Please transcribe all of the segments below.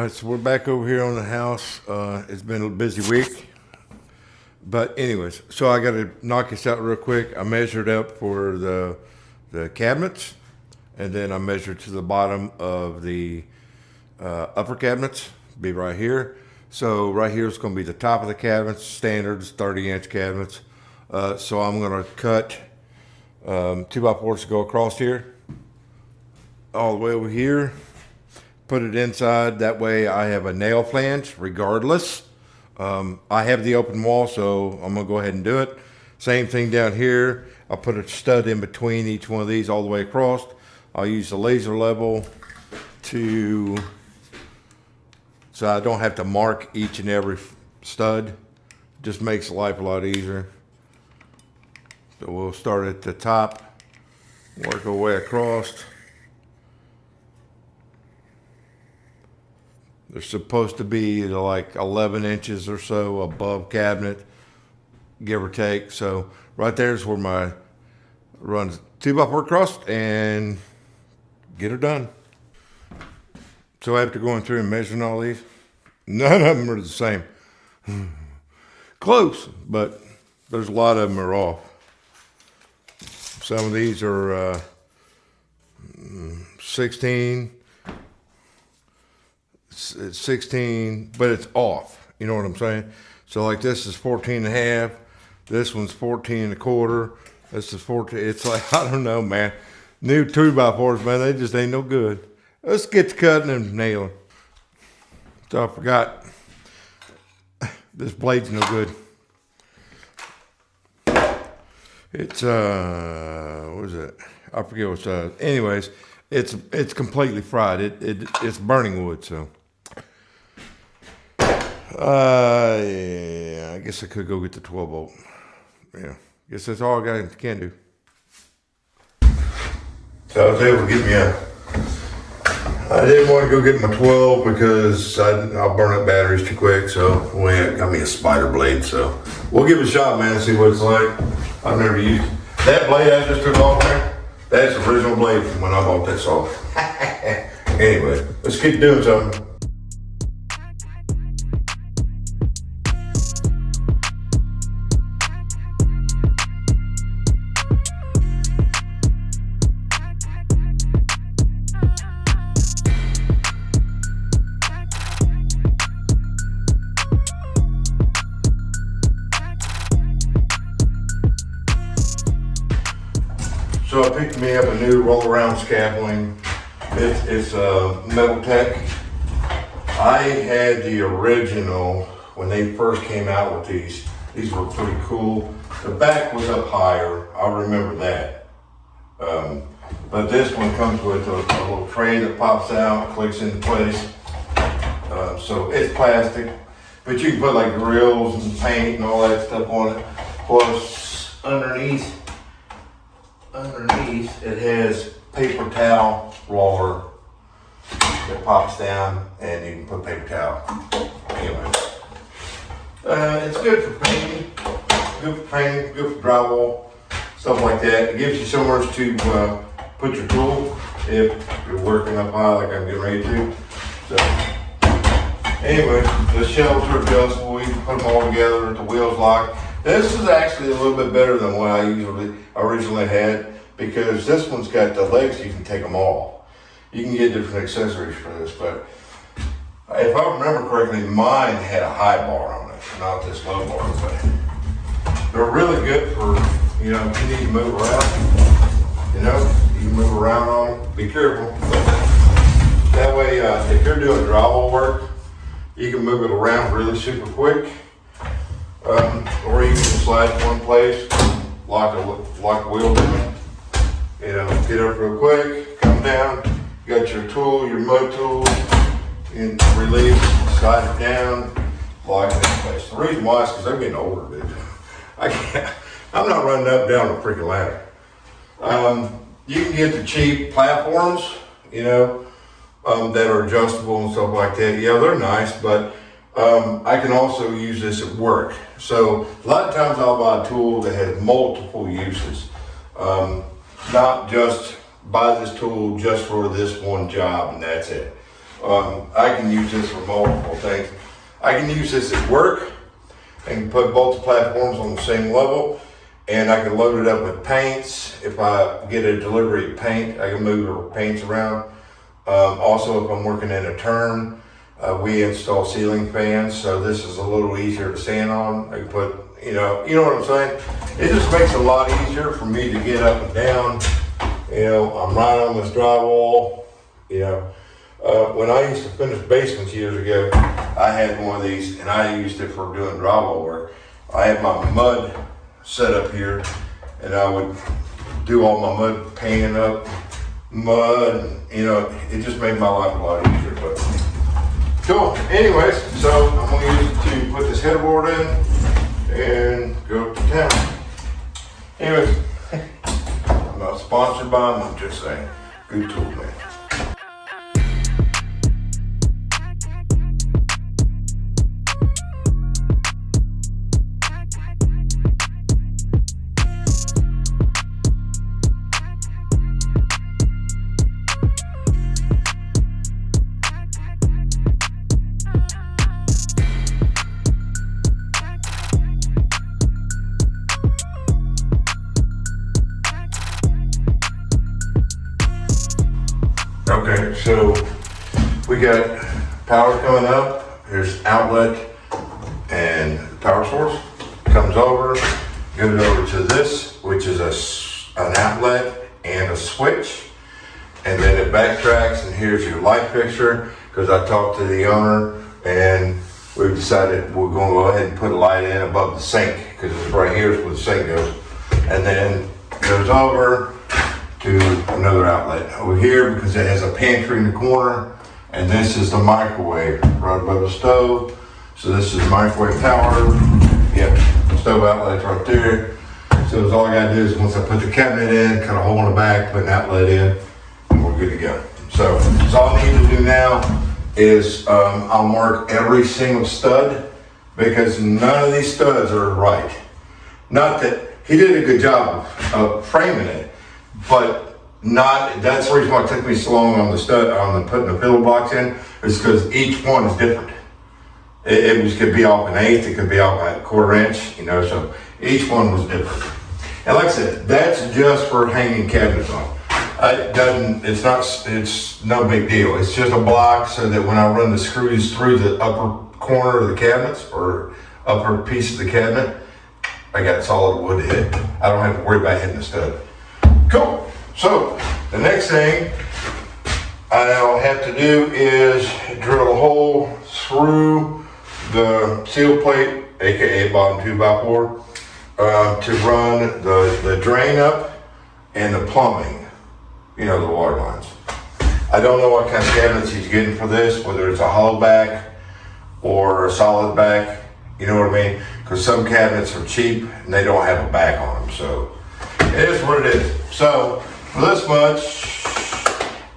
All right, so we're back over here on the house. It's been a busy week. But anyways, so I got to knock this out real quick. I measured up for the cabinets, and then I measured to the bottom of the upper cabinets, be right here. So right here is going to be the top of the cabinets, standards, 30-inch cabinets. So I'm going to cut 2x4s to go across here, all the way over here. Put it inside. That way I have a nail flange regardless. I have the open wall, so I'm going to go ahead and do it. Same thing down here. I'll put a stud in between each one of these all the way across. I'll use the laser level so I don't have to mark each and every stud. Just makes life a lot easier. So we'll start at the top, work our way across. They're supposed to be like 11 inches or so above cabinet, give or take. So right there's where my runs 2x4 across and get her done. So after going through and measuring all these, none of them are the same. Close, but there's a lot of them are off. Some of these are 16, but it's off. You know what I'm saying? So like this is 14 and a half. This one's 14 and a quarter. This is 14. It's like, I don't know, man. New 2x4s, man, they just ain't no good. Let's get to cutting and nailing. So I forgot. This blade's no good. It's what is it? I forget what's anyways, it's completely fried. It's burning wood, so yeah, I guess I could go get the 12 volt. Yeah, guess that's all I can do. So I was able to get me I didn't want to go get my 12 because I'll burn up batteries too quick. So I got me a spider blade. So we'll give it a shot, man, and see what it's like. I've never used that blade I just took off there. That's the original blade from when I bought that saw. Anyway, let's keep doing something. So I picked me up a new roll-around scaffolding. It's Metal Tech. I had the original when they first came out with these. These were pretty cool. The back was up higher. I remember that. But this one comes with a little tray that pops out, clicks into place. So it's plastic, but you can put like grills and paint and all that stuff on it. Plus underneath it has paper towel roller that pops down and you can put paper towel. Anyway, it's good for painting, good for drywall, stuff like that. It gives you somewhere to put your tool if you're working up high like I'm getting ready to. So anyway, the shelves are adjustable. You can put them all together with the wheels locked. This is actually a little bit better than what I originally had, because this one's got the legs, you can take them off. You can get different accessories for this, but if I remember correctly, mine had a high bar on it, not this low bar, but they're really good for, you know, if you need to move around, you know, you can move around on them. Be careful. That way, if you're doing drywall work, you can move it around really super quick, or you can slide to one place, lock the wheel down. You know, get up real quick, come down, you got your tool, your mud tool, and release, slide it down, lock it in place. The reason why is because I'm getting older, dude. I'm not running up and down a freaking ladder. You can get the cheap platforms, you know, that are adjustable and stuff like that. Yeah, they're nice, but I can also use this at work. So a lot of times I'll buy a tool that has multiple uses. Not just buy this tool just for this one job and that's it. I can use this for multiple things. I can use this at work and put both platforms on the same level, and I can load it up with paints. If I get a delivery of paint, I can move the paints around. Also, if I'm working in a turn, we install ceiling fans, so this is a little easier to stand on. I can put, you know what I'm saying? It just makes it a lot easier for me to get up and down. You know, I'm right on this drywall. You know, when I used to finish basements years ago, I had one of these, and I used it for doing drywall work. I had my mud set up here, and I would do all my mud painting up, mud, you know, it just made my life a lot easier. But cool. Anyways, so I'm gonna use it to put this headboard in and go to town. Anyways, I'm not sponsored by them, I'm just saying, good tool, man. Okay, so we got power coming up. Here's outlet and power source. Comes over, goes over to this, which is an outlet and a switch. And then it backtracks, and here's your light fixture, because I talked to the owner and we've decided we're going to go ahead and put a light in above the sink, because it's right here is where the sink goes. And then goes over to another outlet over here, because it has a pantry in the corner, and this is the microwave right above the stove. So this is microwave power. Yep, stove outlet's right there. So all I gotta do is, once I put the cabinet in, cut a hole in the back, put an outlet in, and we're good to go. So all I need to do now is I'll mark every single stud, because none of these studs are right. Not that he did a good job of framing it, but that's the reason why it took me so long on the stud, on the putting the pillow box in, is because each one is different. It could be off an eighth, it could be off a quarter inch, you know, so each one was different. And like I said, that's just for hanging cabinets on. It's no big deal. It's just a block so that when I run the screws through the upper corner of the cabinets, or upper piece of the cabinet, I got solid wood to hit. I don't have to worry about hitting the stud. Cool. So the next thing I'll have to do is drill a hole through the seal plate, aka bottom 2x4, to run the drain up and the plumbing, you know, the water lines. I don't know what kind of cabinets he's getting for this, whether it's a hollow back or a solid back, you know what I mean? Because some cabinets are cheap and they don't have a back on them, so it is what it is. So for this much,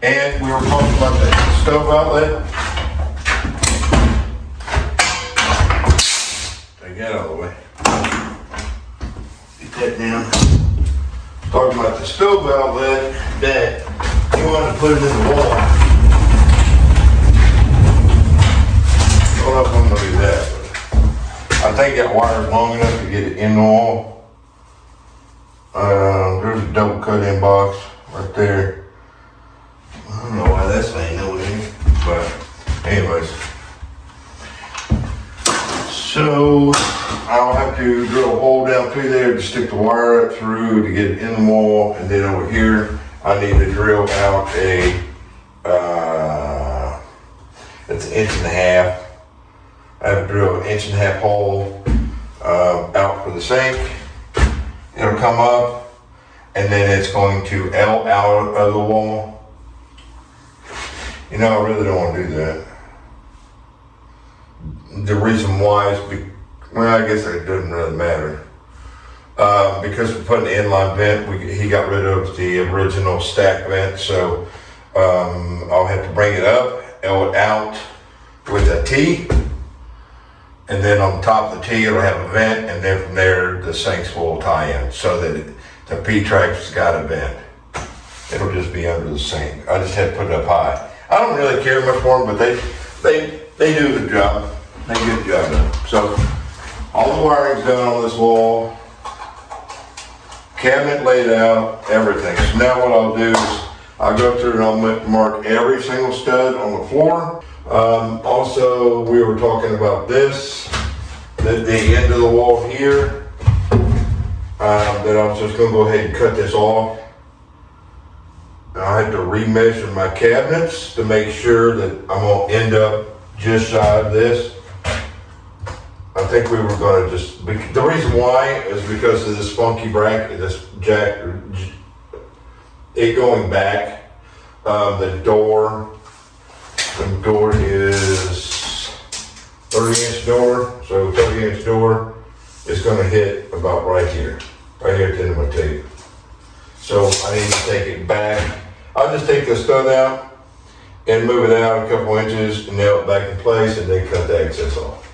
and we were talking about the stove outlet. Take that out of the way. Get that down. Talking about the stove outlet that you want to put it in the wall. I don't know if I'm going to do that, but I think that wire is long enough to get it in the wall. There's a double cut-in box right there. I don't know why that's ain't no way, but anyways. So I'll have to drill a hole down through there to stick the wire up through to get it in the wall, and then over here I need to drill out it's 1.5 inches. I have to drill 1.5 inch hole out for the sink. It'll come up, and then it's going to L out of the wall. You know, I really don't want to do that. The reason why is, well, I guess it doesn't really matter. Because we're putting the inline vent, he got rid of the original stack vent, so I'll have to bring it up, L it out with a T, and then on top of the T it'll have a vent, and then from there the sinks will tie in so that the P-trac's got a vent. It'll just be under the sink. I just had to put it up high. I don't really care much for them, but they do the job. They get the job done. So all the wiring's done on this wall. Cabinet laid out, everything. So now what I'll do is I'll go through and I'll mark every single stud on the floor. Also, we were talking about this, the end of the wall here, that I was just gonna go ahead and cut this off. I had to remeasure my cabinets to make sure that I'm gonna end up just shy of this. I think we were gonna just, the reason why is because of this funky bracket, this jack, it going back. The door is 30-inch door, so 30-inch door is gonna hit about right here at the end of my tape. So I need to take it back. I'll just take the stud out and move it out a couple inches and nail it back in place and then cut the excess off.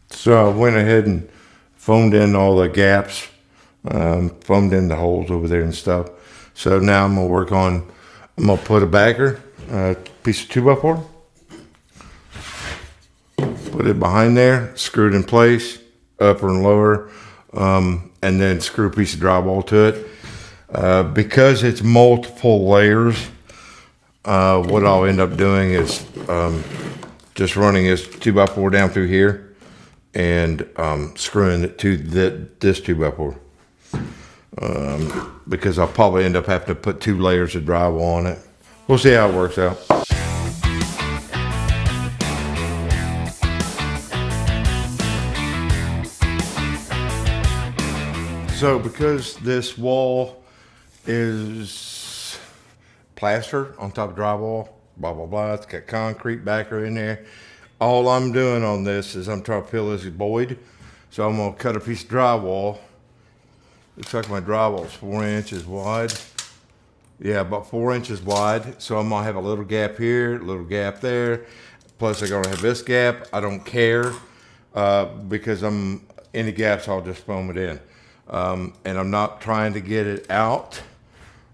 So I went ahead and foamed in all the gaps, foamed in the holes over there and stuff. So now I'm gonna put a backer, piece of 2x4, put it behind there, screw it in place, upper and lower, and then screw a piece of drywall to it. Because it's multiple layers, what I'll end up doing is just running this 2x4 down through here and screwing it to this 2x4. Because I'll probably end up having to put 2 layers of drywall on it. We'll see how it works out. So because this wall is plaster on top of drywall, blah, blah, blah, it's got concrete backer in there. All I'm doing on this is I'm trying to fill this void. So I'm gonna cut a piece of drywall. Looks like my drywall is 4 inches wide. Yeah, about 4 inches wide. So I'm gonna have a little gap here, a little gap there. Plus I'm gonna have this gap. I don't care because any gaps I'll just foam it in. And I'm not trying to get it out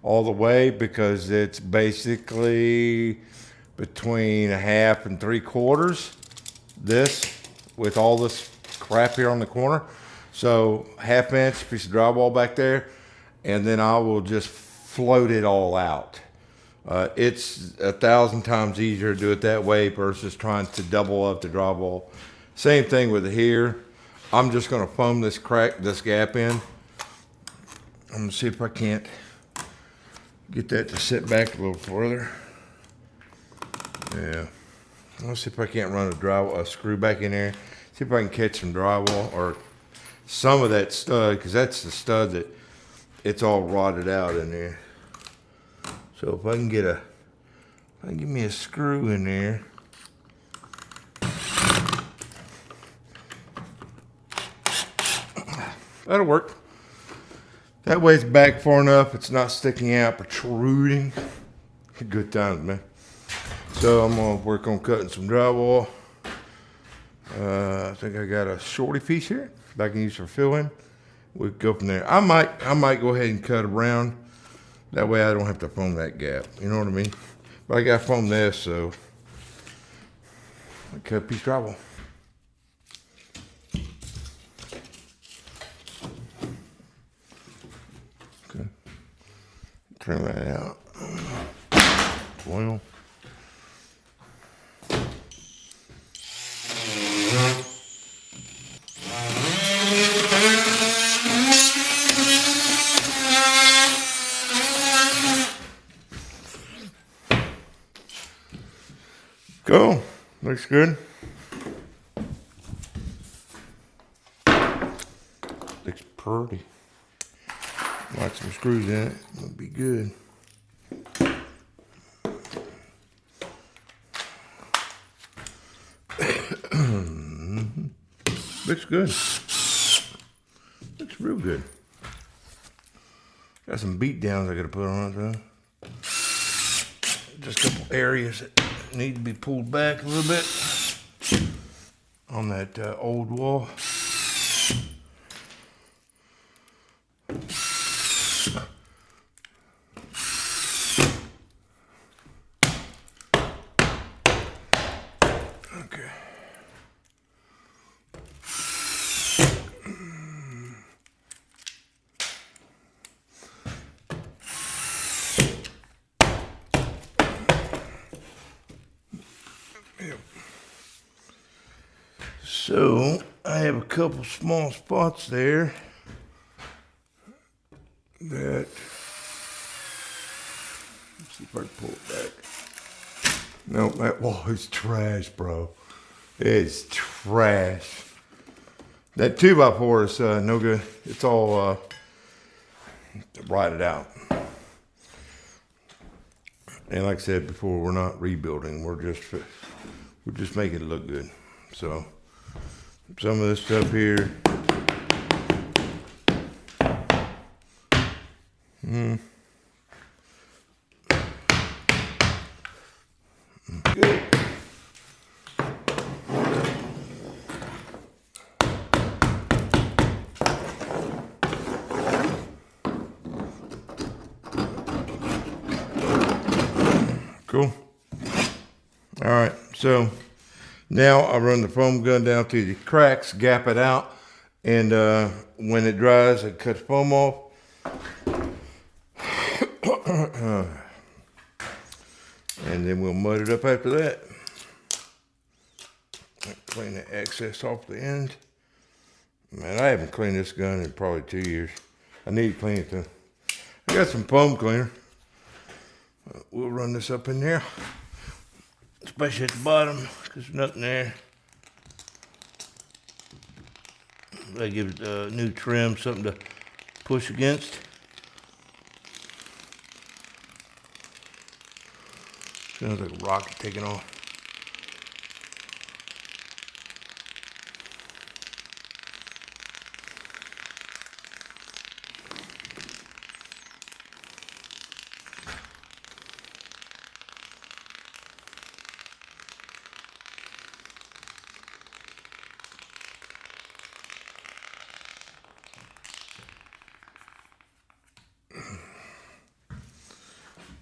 all the way because it's basically between 1/2 and 3/4. This with all this crap here on the corner. So 1/2 inch piece of drywall back there, and then I will just float it all out. It's 1,000 times easier to do it that way versus trying to double up the drywall. Same thing with here. I'm just gonna foam this gap in. I'm gonna see if I can't get that to sit back a little further. Yeah, let's see if I can't run a screw back in there. See if I can catch some drywall or some of that stud, because that's the stud that it's all rotted out in there. So if I can give me a screw in there. That'll work. That way it's back far enough, it's not sticking out, protruding. Good times, man. So I'm gonna work on cutting some drywall. I think I got a shorty piece here that I can use for filling. We'll go from there. I might go ahead and cut around. That way I don't have to foam that gap. You know what I mean? But I gotta foam this, so I cut a piece of drywall. Okay. Trim that out. Oil. Go. Looks good. Looks pretty. Like some screws in it. It'll be good. Looks good. Looks real good. Got some beat downs I gotta put on it though. Just a couple areas that need to be pulled back a little bit on that old wall. So I have a couple small spots there that, let's see if I can pull it back. No, that wall is trash, bro. It's trash. That 2x4 is no good. It's all rotted out. And like I said before, we're not rebuilding. We're just making it look good. So some of this stuff here. Good. Cool. All right, so now I run the foam gun down to the cracks, gap it out, and when it dries, I cut the foam off. And then we'll mud it up after that. Clean the excess off the end. Man, I haven't cleaned this gun in probably 2 years. I need to clean it though. I got some foam cleaner. We'll run this up in there, especially at the bottom, because there's nothing there. That gives it new trim, something to push against. Sounds like a rocket taking off.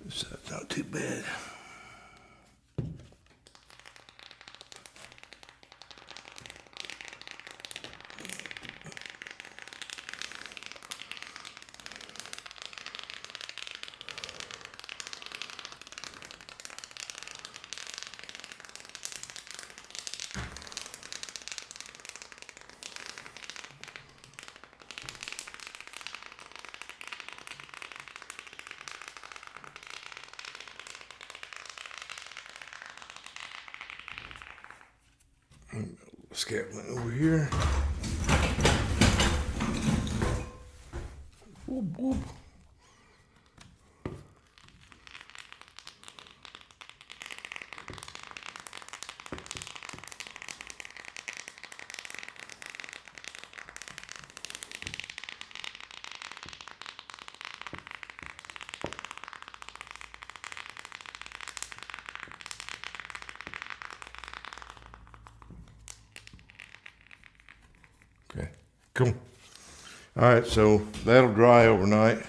So it's not too bad. Scaffolding over here. Whoop, whoop. Okay, cool. All right, so that'll dry overnight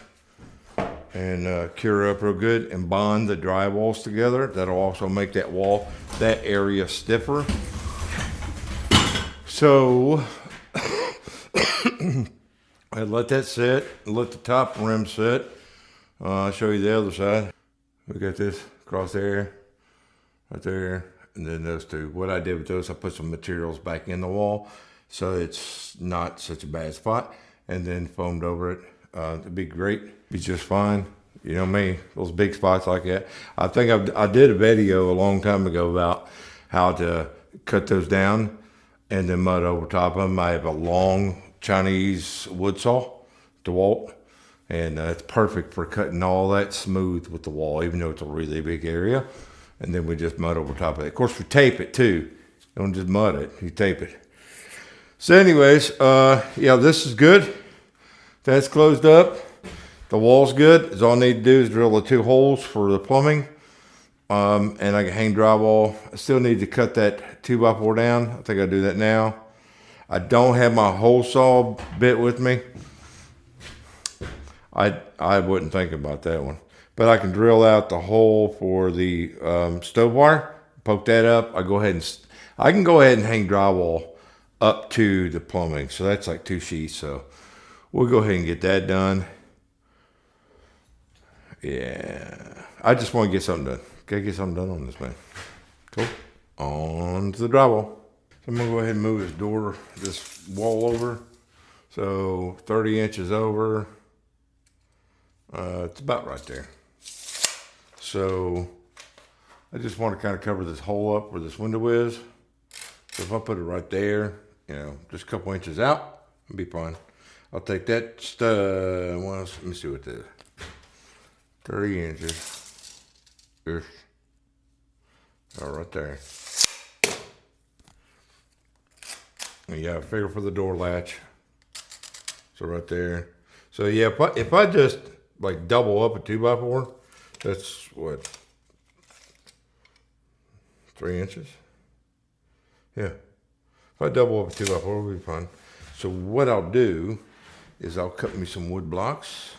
and cure up real good and bond the drywalls together. That'll also make that wall, that area stiffer. So I let that sit, let the top rim sit. I'll show you the other side. We got this across there, right there, and then those two. What I did with those, I put some materials back in the wall so it's not such a bad spot, and then foamed over it. It'd be great, be just fine. You know me, those big spots like that. I think I did a video a long time ago about how to cut those down and then mud over top of them. I have a long Chinese wood saw, DeWalt, and it's perfect for cutting all that smooth with the wall, even though it's a really big area. And then we just mud over top of it. Of course, we tape it too. Don't just mud it, you tape it. So anyways, yeah, this is good. That's closed up. The wall's good. All I need to do is drill the 2 holes for the plumbing. And I can hang drywall. I still need to cut that 2x4 down. I think I'll do that now. I don't have my hole saw bit with me. I wouldn't think about that one. But I can drill out the hole for the stove wire, poke that up. I can go ahead and hang drywall up to the plumbing. So that's like 2 sheets. So we'll go ahead and get that done. Yeah, I just want to get something done. Gotta get something done on this, man. Cool. On to the drywall. So I'm gonna go ahead and move this wall over. So 30 inches over. It's about right there. So I just want to kind of cover this hole up where this window is. So if I put it right there, you know, just a couple inches out, it'll be fine. I'll take that stud. Well, let me see what this is. 30 inches. Ish. Oh, right there. And yeah, figure for the door latch. So right there. So yeah, if I just like double up a 2x4, that's what, 3 inches? Yeah. If I double up a 2x4, it'll be fine. So what I'll do is I'll cut me some wood blocks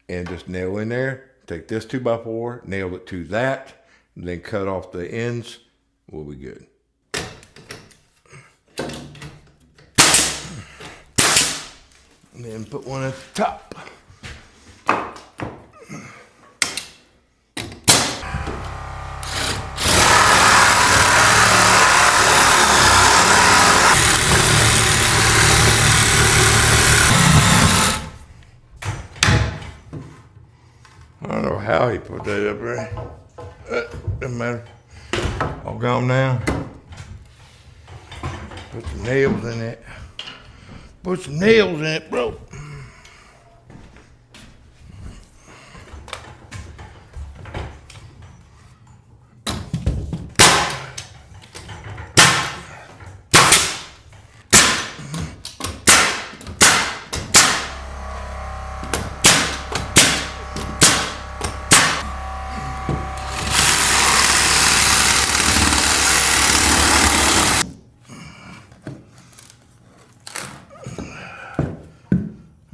and just nail in there. Take this 2x4, nail it to that, and then cut off the ends. We'll be good. And then put one at the top. I don't know how he put that up there. Doesn't matter. All gone now. Put some nails in it. Put some nails in it, bro.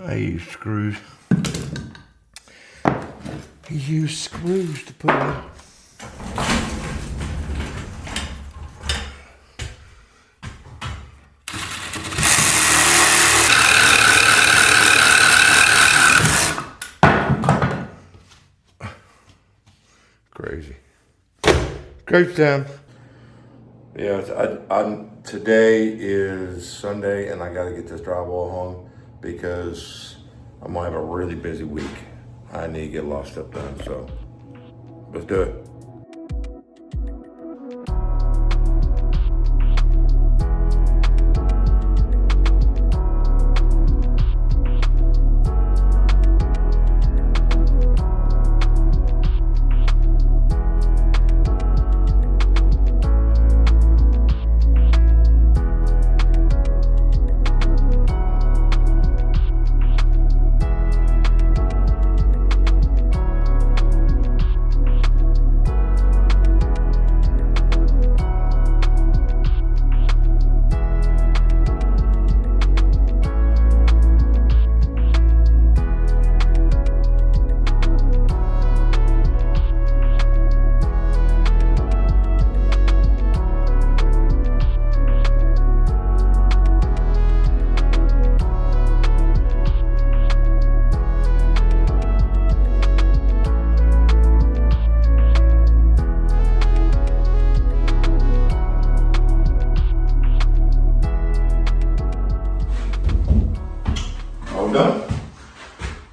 I use screws. He used screws to put in. Crazy. Crazy time. Yeah, today is Sunday and I gotta get this drywall hung because I'm gonna have a really busy week. I need to get a lot of stuff done, so let's do it. Done.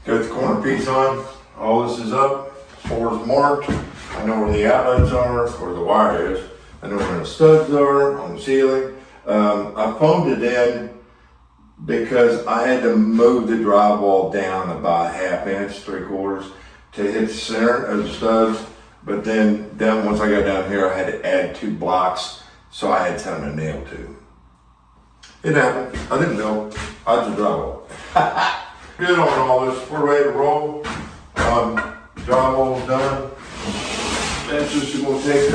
Got the corner piece on. All this is up. Floor is marked. I know where the outlets are, where the wire is. I know where the studs are on the ceiling. I foamed it in because I had to move the drywall down about 1/2 inch, 3/4 to hit the center of the studs. But then once I got down here, I had to add 2 blocks, so I had time to nail 2. It happened. I didn't know. I just drywall. Good on all this. We're ready to roll. Drywall's done. That's just going to take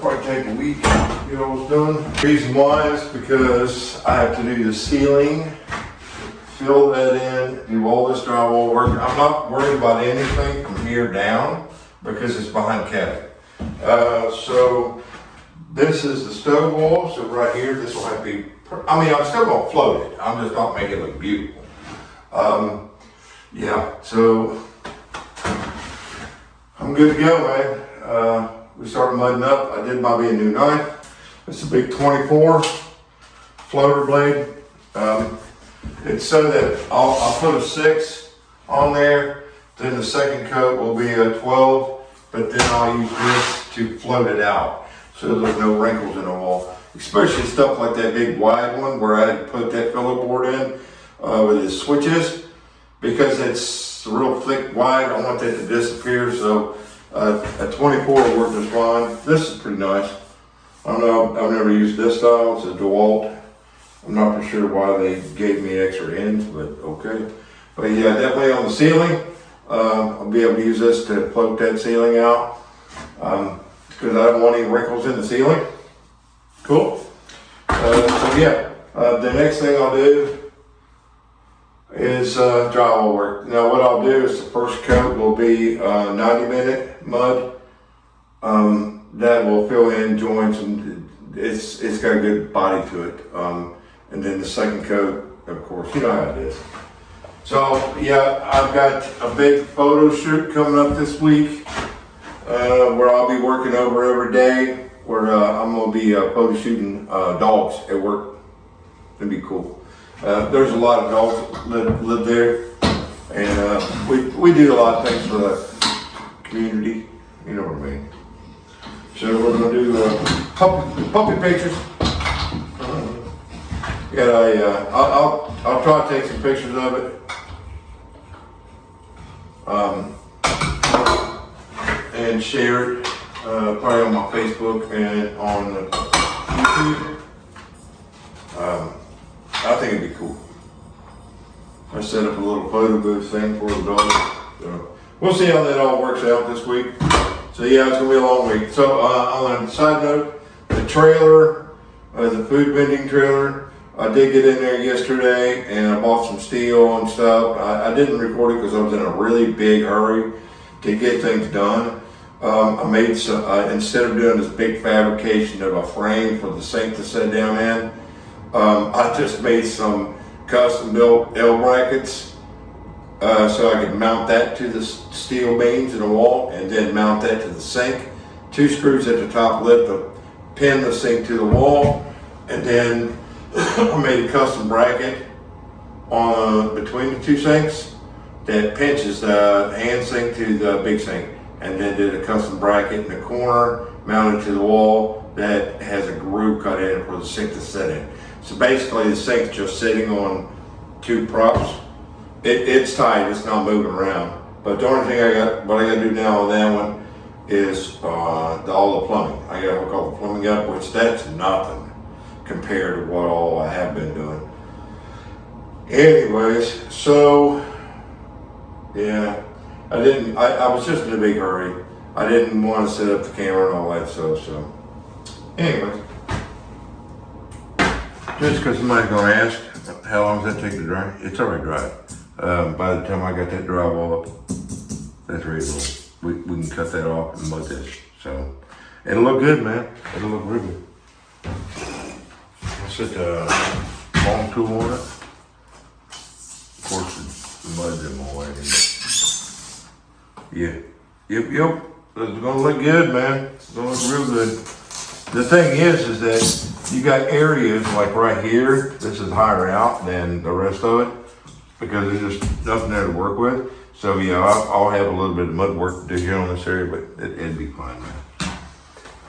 probably take a week to get all this done. Reason why is because I have to do the ceiling, fill that in, do all this drywall work. I'm not worried about anything from here down because it's behind cabin. So this is the stove wall. So right here, this will have to be, I mean, I'm still going to float it. I'm just not making it look beautiful. Yeah, so I'm good to go, man. We started mudding up. I did buy me a new knife. It's a big 24 floater blade. It's so that I'll put a 6 on there, then the second coat will be a 12, but then I'll use this to float it out so there's no wrinkles in the wall. Especially stuff like that big wide one where I had to put that filler board in with the switches, because it's real thick wide. I don't want that to disappear, so a 24 worked just fine. This is pretty nice. I don't know, I've never used this style. It's a DeWalt. I'm not for sure why they gave me extra ends, but okay. But yeah, definitely on the ceiling, I'll be able to use this to float that ceiling out, because I don't want any wrinkles in the ceiling. Cool. So yeah, the next thing I'll do is drywall work. Now what I'll do is the first coat will be 90-minute mud. That will fill in joints, and it's got a good body to it. And then the second coat, of course, you know how it is. So yeah, I've got a big photo shoot coming up this week, where I'll be working over every day, where I'm gonna be photo shooting dogs at work. It'd be cool. There's a lot of dogs that live there, and we do a lot of things for the community, you know what I mean. So we're gonna do puppy pictures. I'll try to take some pictures of it. And share it probably on my Facebook and on YouTube. I think it'd be cool. I set up a little photo booth thing for the dog. So we'll see how that all works out this week. So yeah, it's gonna be a long week. So on a side note, the trailer, the food vending trailer, I did get in there yesterday and I bought some steel and stuff. I didn't record it because I was in a really big hurry to get things done. I made some, instead of doing this big fabrication of a frame for the sink to sit down in, I just made some custom built L brackets, so I could mount that to the steel beams in the wall and then mount that to the sink. 2 screws at the top lip to pin the sink to the wall, and then I made a custom bracket on between the 2 sinks that pinches the hand sink to the big sink, and then did a custom bracket in the corner mounted to the wall that has a groove cut in it for the sink to sit in. So basically the sink's just sitting on 2 props. It's tight, it's not moving around. But the only thing what I gotta do now on that one is all the plumbing. I gotta hook all the plumbing up, which that's nothing compared to what all I have been doing. Anyways, so yeah, I was just in a big hurry. I didn't want to set up the camera and all that stuff, so anyways. Just because somebody's gonna ask, how long does that take to dry? It's already dry. By the time I got that drywall up, that's ready to roll. We can cut that off and mud this. So it'll look good, man. It'll look real good. I'll set the long tool on it. Of course, the mud's in my way. Yeah. Yep. It's gonna look good, man. It's gonna look real good. The thing is that you got areas like right here, this is higher out than the rest of it because there's just nothing there to work with. So yeah, I'll have a little bit of mud work to do here on this area, but it'd be fine, man.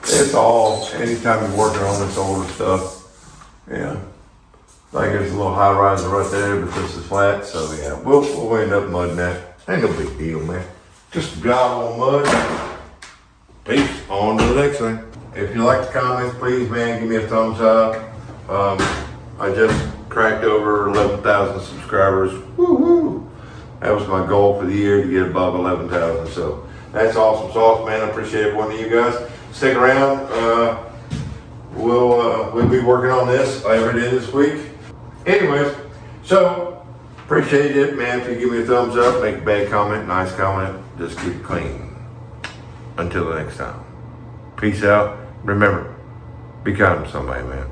It's all, anytime you're working on this older stuff, yeah. Like there's a little high riser right there, but this is flat, so yeah, we'll end up mudding that. Ain't no big deal, man. Just drywall mud. Peace, on to the next thing. If you like the comments, please, man, give me a thumbs up. I just cracked over 11,000 subscribers. Woo-hoo! That was my goal for the year, to get above 11,000. So that's awesome sauce, man. I appreciate every one of you guys. Stick around. We'll be working on this every day this week. Anyways, so appreciate it, man. If you give me a thumbs up, make a bad comment, nice comment, just keep it clean. Until the next time. Peace out. Remember, be kind to somebody, man.